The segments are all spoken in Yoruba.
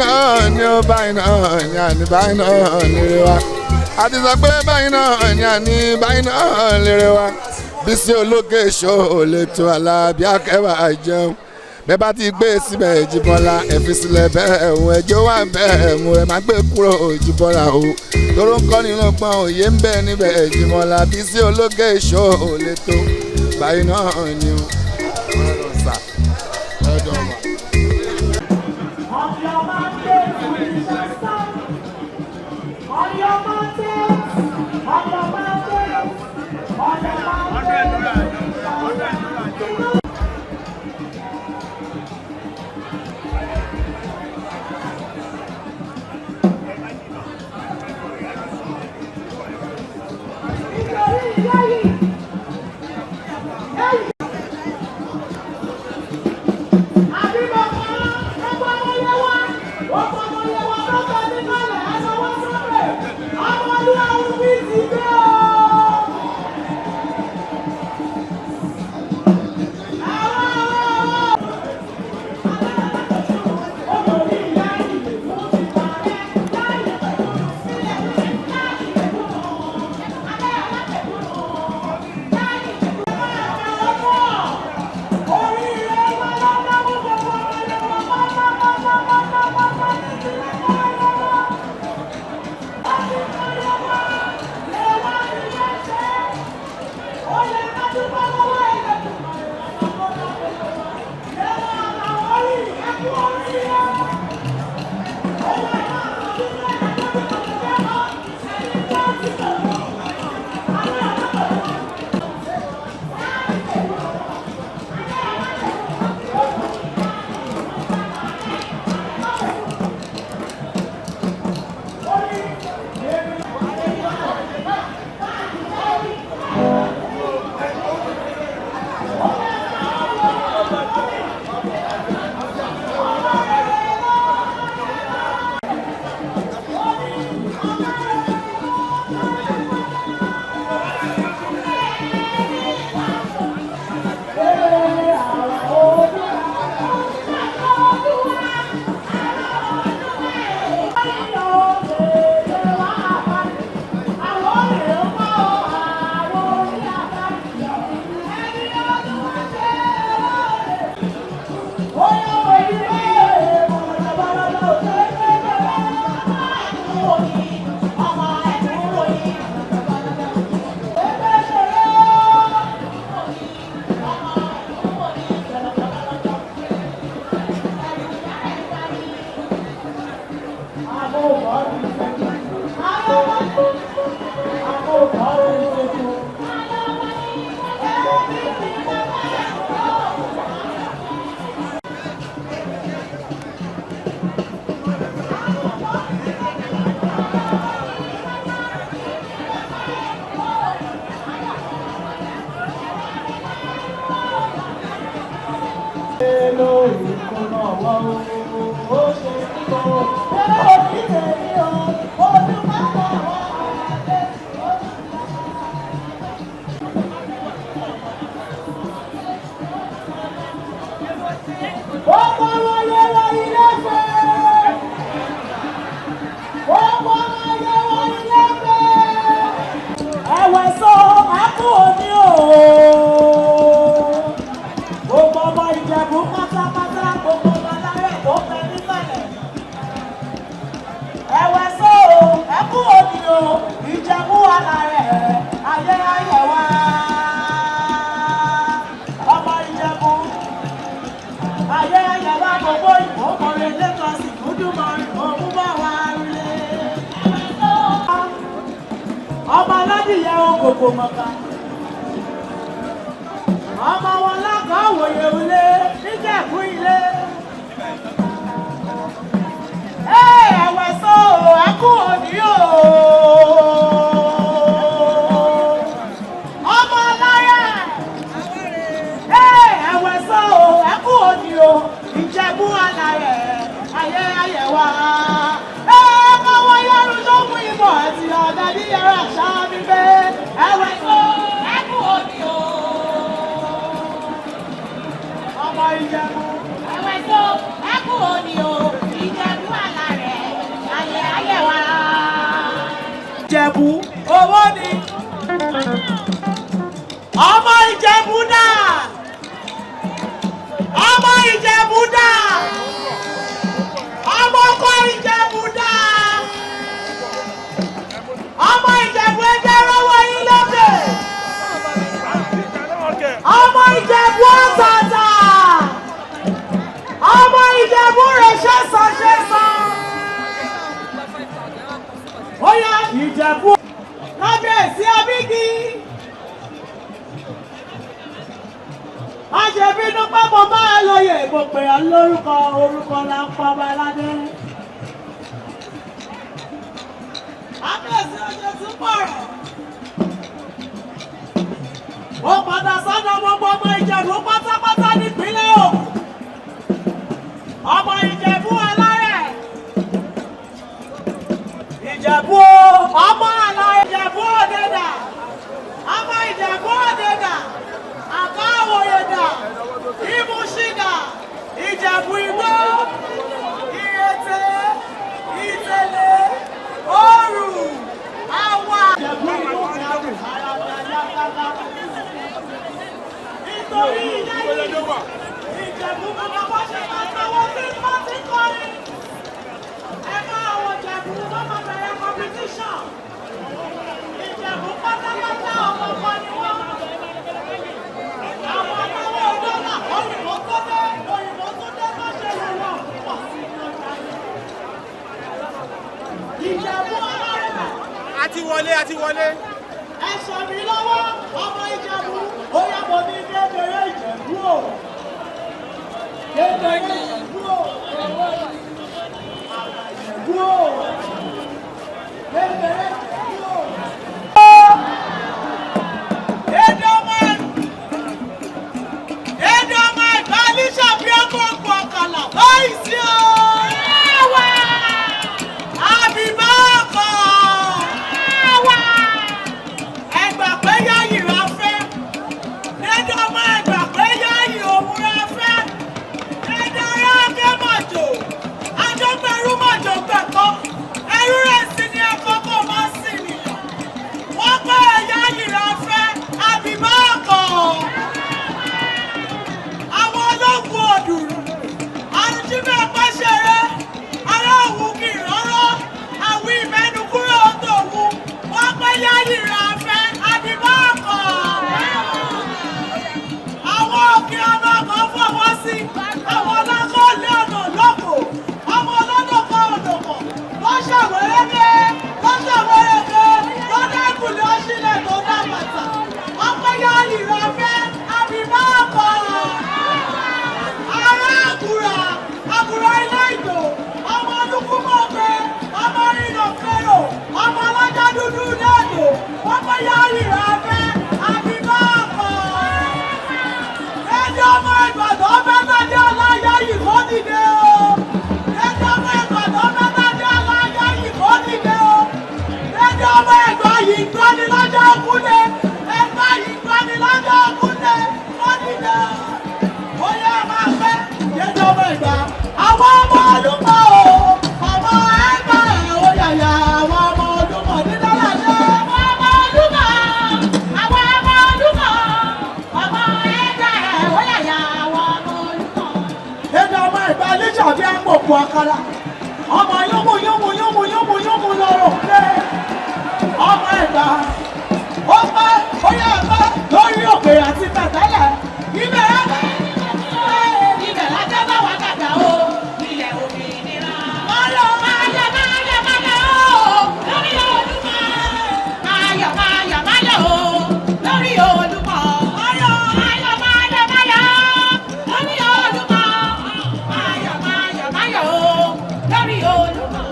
náà ni ó báyìí náà ni àní báyìí náà lérè wa àti sọ pé báyìí náà ni àní báyìí náà lérè wa Bísí Olókè Show lè tó Alábí Akẹ́wà jẹun bẹ́ẹ̀ bá ti gbé síbẹ̀ Jíbọ́lá ẹ fi sílẹ̀ bẹ́ẹ̀ òun ẹjọ́ wà bẹ́ẹ̀ mú ẹ má gbé kúrò Jíbọ́lá o tóró ń kọ́ nínú gbọ́n òye ń bẹ níbẹ̀ Jíbọ́lá Bísí Olókè Show lè tó báyìí náà ni o. Ọmọ wọn lákọ̀ọ́ wòye ulé níjẹ̀kú ilé. Ẹ̀wẹ̀ sọ ẹ̀kú òní o. Ọmọ láyà. Ẹ̀wẹ̀ sọ ẹ̀kú òní o. Ìjẹ̀bú alárẹ̀ ayé ayé wa. Ọmọ wọn yẹrù tó mú ìmọ̀ àti ọ̀dà ní yàrá àṣà mi bẹ́ẹ̀. Ẹ̀wẹ̀ sọ ẹ̀kú òní o. Ọmọ Ìjẹ̀bú. Ẹ̀wẹ̀ sọ ẹ̀kú òní o. Ìjẹ̀bú alárẹ̀. Ìjẹ̀bú owó ni. Ọmọ Ìjẹ̀bú dà. Ọmọ Ìjẹ̀bú dà. Ọmọ ọkọ Ìjẹ̀bú dà. Ọmọ Ìjẹ̀bú ẹgbẹ́ rọwọ́ yín lókè. Ọmọ Ìjẹ̀bú ọ̀tàtà. Ọmọ Ìjẹ̀bú rẹ̀ ṣẹ̀sán. Ó yá Ìjẹ̀bú kábíyèsí Abíkí. Má ṣe bínú pé mo máa lóye mo pè ọ́ lórúkọ orúkọ la ń pa ọba aládé. Kábíyèsí ọjọ́ tún pọ̀rọ̀. Ó padà sọ́dọ̀ gbogbo ọmọ Ìjẹ̀bú pátápátá nípínlẹ̀ Ògùn. Ọmọ Ìjẹ̀bú alárẹ̀. Ìjẹ̀bú ọmọ àlà Ìjẹ̀bú Òdedà. Ọmọ Ìjẹ̀bú Òdedà. Àkáwòyèdà. Ìmúṣìdà. Ìjẹ̀bú Igbó. Ìrètè. Ìtẹ̀lé. Òrù. Àwa. Ìjẹ̀bú Igbó kàwé. Àràbàyàkàkà. Nítorí ilé yìí. Ìjẹ̀bú bàbá wọ́n ṣe máa náwó tí wọ́n ti kọrin. Ẹ máa wọ Ìjẹ̀bú wọ́n máa bẹ̀rẹ̀ competition. Ìjẹ̀bú pátápátá ọmọ kan ni wọ́n. Àwọn ọmọ dọ́là òyìnbó tó dé má ṣe lè wọ̀ pọ̀ sí ní ọjà yìí. Ìjẹ̀bú ọlọ́rẹ̀. A ti wọlé. Ẹ sọ mi lọ́wọ́ ọmọ Ìjẹ̀bú. Ó yẹ kó ní kékeré Ìjẹ̀bú o. Kékeré Ìjẹ̀bú o. Àgbà Ìjẹ̀bú o. Kékeré Ìjẹ̀bú o. Èdè ọmọ ẹ̀gbá Lísà bí ọkọ̀ ọ̀pọ̀ ọ̀kàlà báyìí sí o. Àbíbá ọkọ̀. Ẹgbà pé yáyì ra fẹ́. Èdè ọmọ ẹ̀gbà pé yáyì òun ra fẹ́. Èdè ọ̀rẹ́ akẹ́ màjò. Àjọpẹ̀rú màjò gbẹ̀kọ́. Ẹrú rẹ̀ sì ni ẹ̀kọ́ kò máa sì nìyàn. Wọ́n pẹ́ yáyì ra fẹ́. Àbíbá ọkọ̀. Àwọn ológun òdùrù. Àrùjíbẹ̀ pẹ́ṣẹ̀rẹ́. Ará òun kì í rọ́rọ́. Àwọn ìmẹ́nu kúrò tó wù. Wọ́n pẹ́ yáyì ra fẹ́. Àbíbá ọkọ̀. Àwọn òkè ọmọ kan fọwọ́ sí. Àwọn ọlọ́kọ̀ lé ọ̀nà lọ́kọ̀. Ọmọ ọlọ́dọ̀ kan ọ̀dọ̀ kan. Lọ́ṣàwéréké. Lọ́dẹ́kùnlé ọṣílẹ̀ tó dá bàtà. Wọ́n pẹ́ yáyì ra fẹ́. Àbíbá ọkọ̀. Ará àkùrà ilé ìdò. Ọmọ olúkúmọ̀gbẹ́. Ọmọ rìnà fẹ́rò. Ọmọ alájà dúdú lẹ́dò. Wọ́n pẹ́ yáyì ra fẹ́. Àbíbá ọkọ̀. Ẹni ọmọ Ìbàdàn mẹ́tàdé aláyá yìí kò dìde o. Ẹni ọmọ Ìbàdàn mẹ́tàdé aláyá yìí kò dìde o. Ẹni ọmọ Ẹ̀gbá yìí gbani lọ́jọ́ òkúlé. Ẹ̀gbá yìí gbani lọ́jọ́ òkúlé. Kò dìde o. Ó yẹ máa fẹ́. Ẹni ọmọ Ẹ̀gbá. Àwọn ọmọ Olúmọ o. Ọmọ Ẹ̀gbá ó yàyà. Àwọn ọmọ Olúmọ ní Dọ́làdé. Àwọn ọmọ Olúmọ. Àwọn ọmọ Olúmọ. Ọmọ Ẹ̀gbá ó yàyà. Àwọn ọmọ Olúmọ. Ẹni ọmọ Ẹ̀gbá Lísà bí àpòpọ̀ àkàrà. Ọmọ yúnmù lọ́rọ̀ pé. Ọmọ Ẹ̀gbá. Ó pẹ́ ó yẹ pẹ́ lórí òkè àti pẹ̀tẹ́lẹ̀. Ibẹ̀ lájẹ́ bá wà dàgbà o. Ilẹ̀ òmìnira. Máyọ̀ o. Lórí Olúmọ. Máyọ̀ o. Lórí Olúmọ. Máyọ̀. Lórí Olúmọ. Máyọ̀ o. Lórí Olúmọ.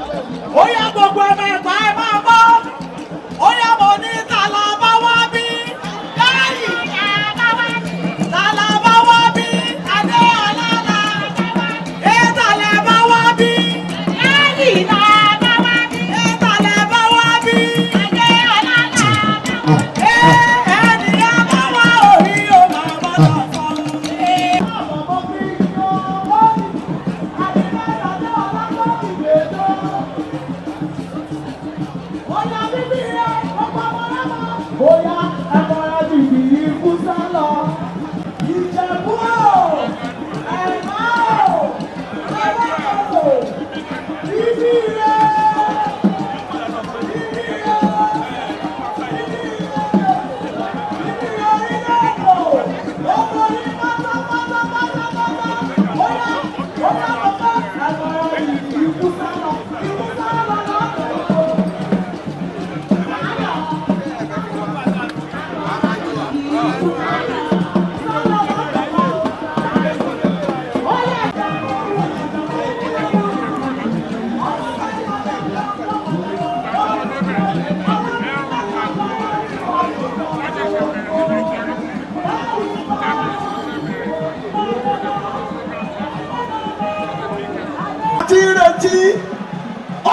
Ó yá gbogbo ọmọ Ẹ̀gbá ẹ máa bọ́. Ó yá mo ní tàlà bá wá bí. Láyì.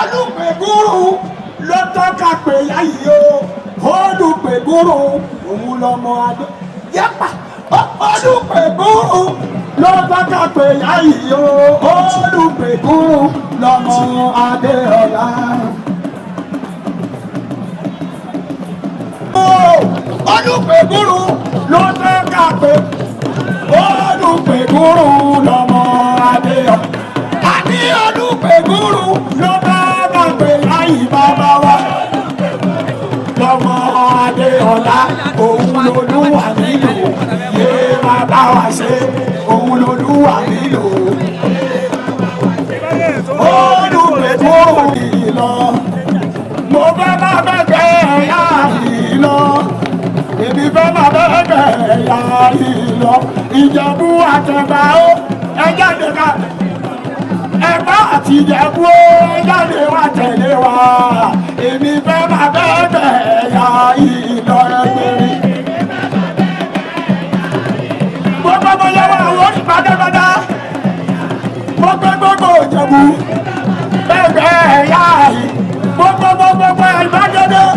olùpẹ̀gúrú ló tọ́ka pé yáyí o olùpẹ̀gúrú òun lọmọ adé yẹpa olùpẹ̀gúrú ló tọ́ka pé yáyí o olùpẹ̀gúrú lọmọ adé ọ̀la. olùpẹ̀gúrú ló tọ́ka pé olùpẹ̀gúrú lọmọ adé ọ̀la. àní olùpẹ̀gúrú ló tọ́ka pé yáyí bàbá wa lọmọ adé ọ̀la òun lolúwa nílò yé bàbá wa ṣe òun lolúwa nílò olùpẹ̀gúrú yìí lọ mo fẹ́ má bẹ́ẹ̀ ẹ̀yà yìí lọ èmi fẹ́ má bẹ́ẹ̀ ẹ̀yà yìí lọ Ìjẹ̀bú Àtẹ̀bà ó ẹ jáde ká Ẹ̀gbá àti Ìjẹ̀bú ó ẹ jáde wá tẹ̀lé wa èmi fẹ́ má bẹ́ẹ̀ ẹ̀yà yìí lọ ẹgbẹ̀rin. gbogbo ọmọ yẹn wà wọ́n ní pátápátá mo gbé gbogbo Ìjẹ̀bú bẹ́ẹ̀ ẹ̀yà yìí gbogbo ìbádọ́dọ́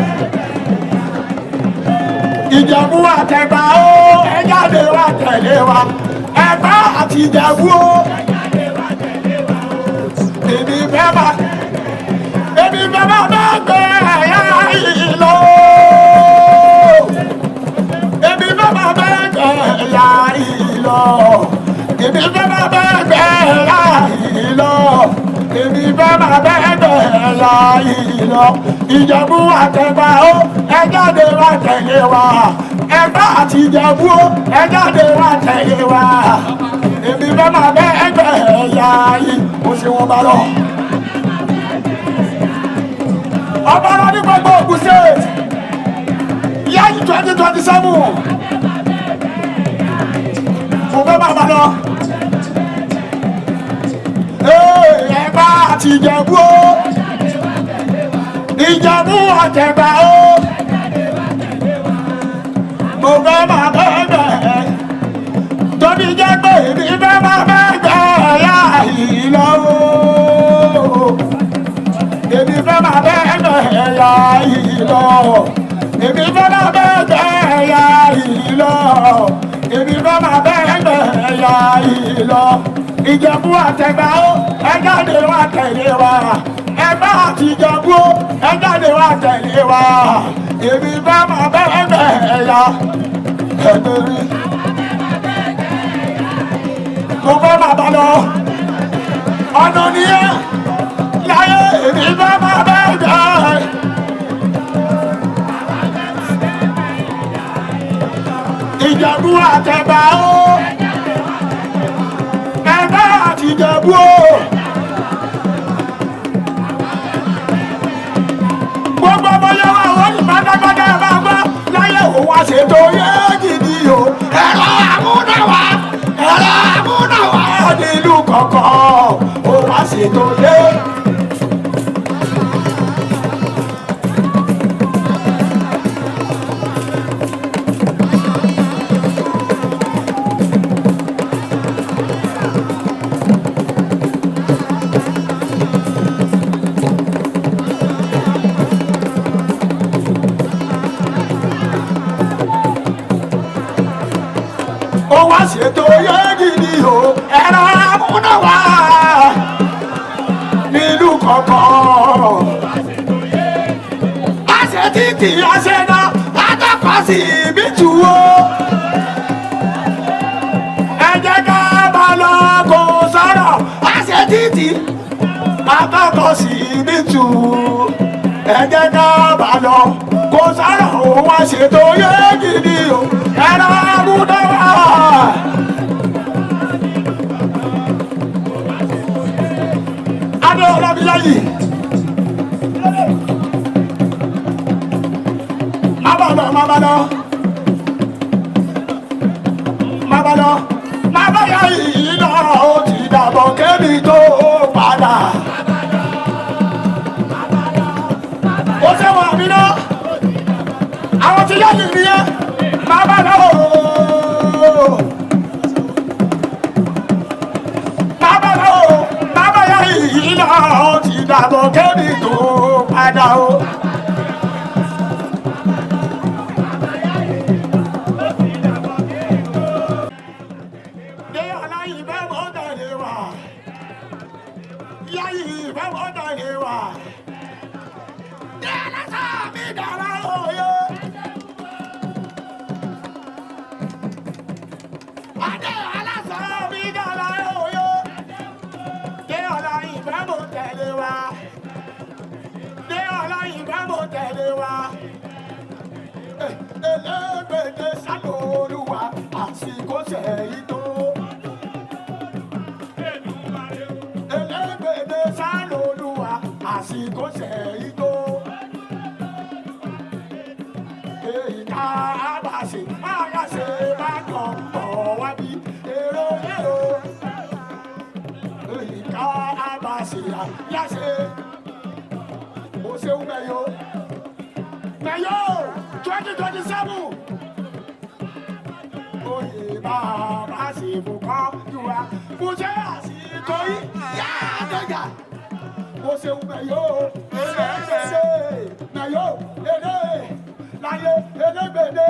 Ìjẹ̀bú Àtẹ̀bà ó ẹ jáde wá tẹ̀lé wa Ẹ̀gbá àti Ìjẹ̀bú ó èmi fẹ́ má bẹ́ẹ̀ ẹ̀yà yìí lọ èmi fẹ́ má bẹ́ẹ̀ ẹ̀yà yìí lọ èmi fẹ́ má bẹ́ẹ̀ ẹ̀yà yìí lọ èmi fẹ́ má bẹ́ẹ̀ ẹ̀yà yìí lọ Ìjẹ̀bú Àtẹ̀bà ó ẹ jáde wá tẹ̀lé wa Ẹ̀gbá àti Ìjẹ̀bú ó ẹ jáde wá tẹ̀lé wa èmi fẹ́ má bẹ́ẹ̀ ẹ̀yà yìí mo ṣe wọn bá lọ. ọba lọ ní gbogbo Ògùn State yáyí 2027 mo fẹ́ má bá lọ. Ẹ̀gbá àti Ìjẹ̀bú ó Ìjẹ̀bú Àtẹ̀bà ó mo fẹ́ má bẹ́ẹ̀ tóbi jẹ́ pé èmi fẹ́ má bẹ́ẹ̀ ẹ̀yà yìí lọ èmi fẹ́ má bẹ́ẹ̀ ẹ̀yà yìí lọ èmi fẹ́ má bẹ́ẹ̀ ẹ̀yà yìí lọ èmi fẹ́ má bẹ́ẹ̀ ẹ̀yà yìí lọ Ìjẹ̀bú Àtẹ̀bà ó ẹ jáde wá tẹ̀lé wa Ẹ̀gbá àti Ìjẹ̀bú ó ẹ jáde wá tẹ̀lé wa èmi fẹ́ má bẹ́ẹ̀ ẹ̀yà ẹgbẹ̀rin. mo fẹ́ má bá lọ ọ̀nà nìyẹn láyé èmi fẹ́ má bẹ́ẹ̀ jẹ́. Ìjẹ̀bú Àtẹ̀bà ó Ẹ̀gbá àti Ìjẹ̀bú ó gbogbo ọmọ yẹn wà wọ́n ní pátápátá ẹ̀ bá gbọ́ láyé òun wá ṣètò yé gidi o ẹ̀rọ amúnáwá nílùú kọ̀ọ̀kan òun wá ṣètò yé. ó wá ṣètò yé gidi o ẹ̀rọ amúnáwá nílùú kọ̀ọ̀kan. àṣẹ títí àṣẹ náà àtàkọ́ sí ibi tù ó. ẹ jẹ́ ká bá lọ kó sọ̀rọ̀ àṣẹ títí àtàkọ́ sí ibi tù ó. ẹ jẹ́ ká bá lọ kó sọ̀rọ̀ ó wá ṣètò yé gidi o ẹ̀rọ amúnáwá. adé ọlọ́bíláyì má bà lọ má bá yá yìí lọ ó ti dàbọ̀ kébi tó padà. ó ṣe wà mí náà àwọn ti yá yìí nìyẹn má bá lọ. dàbọ̀ kẹ́mi tó padà o. Dé aláyìí bẹ́ẹ̀ mọ́ tẹ̀lé wa. Yáyìí bẹ́ẹ̀ mọ́ tẹ̀lé wa. Dé aláṣà mi dára òye. Adé aláṣà mi dára òye. Dé aláyìí bẹ́ẹ̀ mọ́ tẹ̀lé wa. Dé aláyìí bẹ́ẹ̀ mọ́ tẹ̀lé wa. Elégbèdé sálòlúwa àsìkò sẹ́yìn tó. Elégbèdé sálòlúwa àsìkò sẹ́yìn tó. Èyí ká àbàṣe àyàṣe bá kàn bọ̀ wá bí èrò èrò. Èyí ká àbàṣe àyàṣe. Mo ṣe ń bẹ̀ yó. Mayo 2027. Oyè bàbá sì fòkàn jù wá. Mo ṣe àsìkò yìí yá àdéjà. Mo ṣe ń Mayo elégbèdé. Mayo èdè láyé elégbèdé.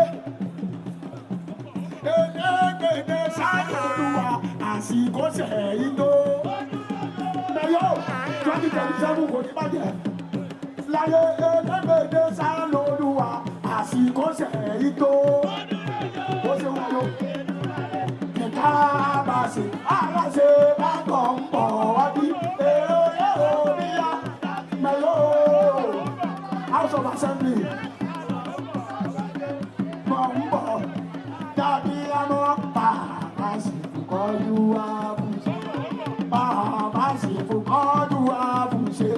Elégbèdé sáyẹ̀dùwà àsìkò sẹ́yìn tó. Mayo 2027 kò ní bàjẹ́. Láyé elégbèdé sálòlúwa àsìkò sẹ́yìn tó. Ó ṣe wọ́n yó. Kíkà bá ṣe aláṣẹ bá kàn ń bọ̀ wá bí èrò èrò bíyà. Mayo House of Assembly mọ̀ ń bọ̀ dàbí àmọ́ bàbá sì kọjú àbùṣe. Bàbá sì kọjú àbùṣe.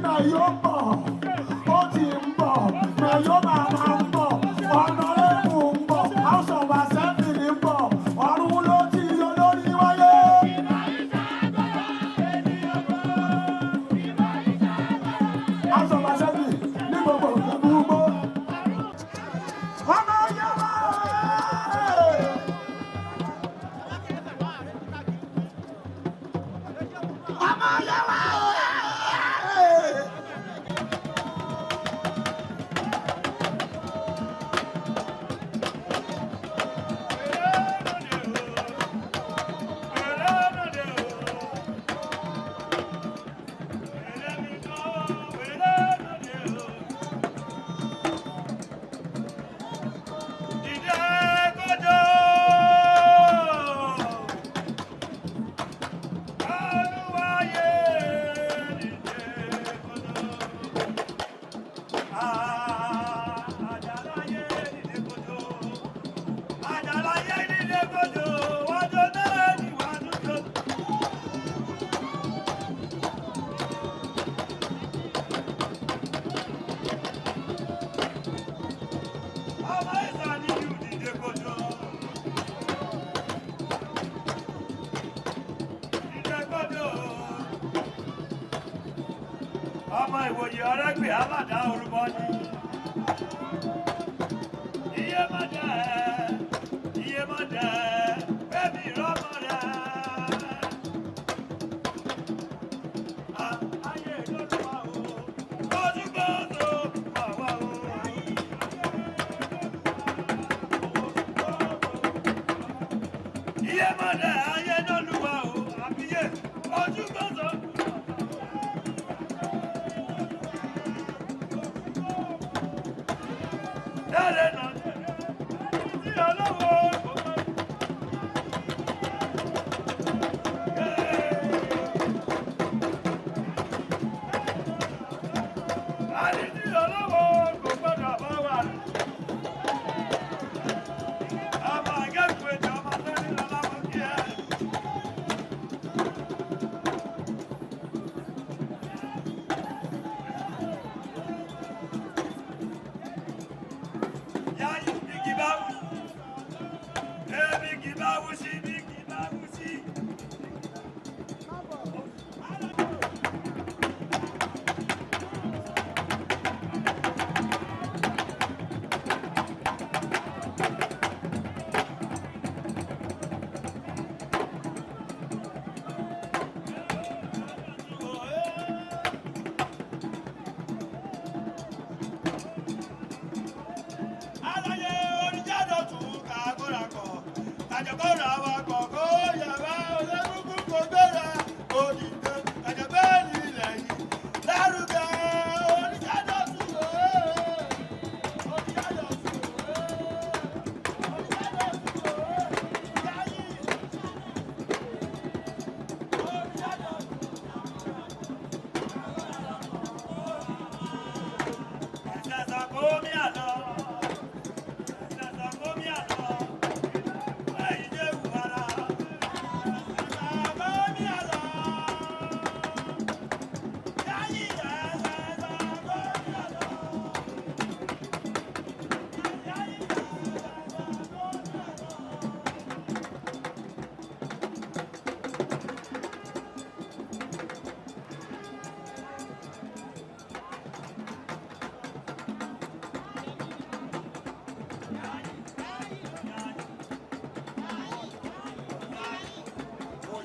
Mayo bọ̀, ó ti ń bọ̀, Mayo màmá ń bọ̀, Honorable ń bọ̀, House of Assembly ń bọ̀, ọ̀run ló ti yọ lórí wáyé. House of Assembly ní gbogbo ìgbàgbọ́. Ọmọ yẹn wá. Ọmọ yẹn wá. Ọmọ ìwòye ọ̀rẹ́gbẹ̀ àbàdá orúkọ ni. Iye má dẹ̀, iye má dẹ̀, bẹ́ẹ̀ni rọ́mọ rẹ̀. Ayé lórí wa o, lójú gbọ́dọ̀ wà wá o. Iye má dẹ̀, ayé lórí wa o, àbíyè, ojú gbọ́dọ̀.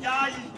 Yayi.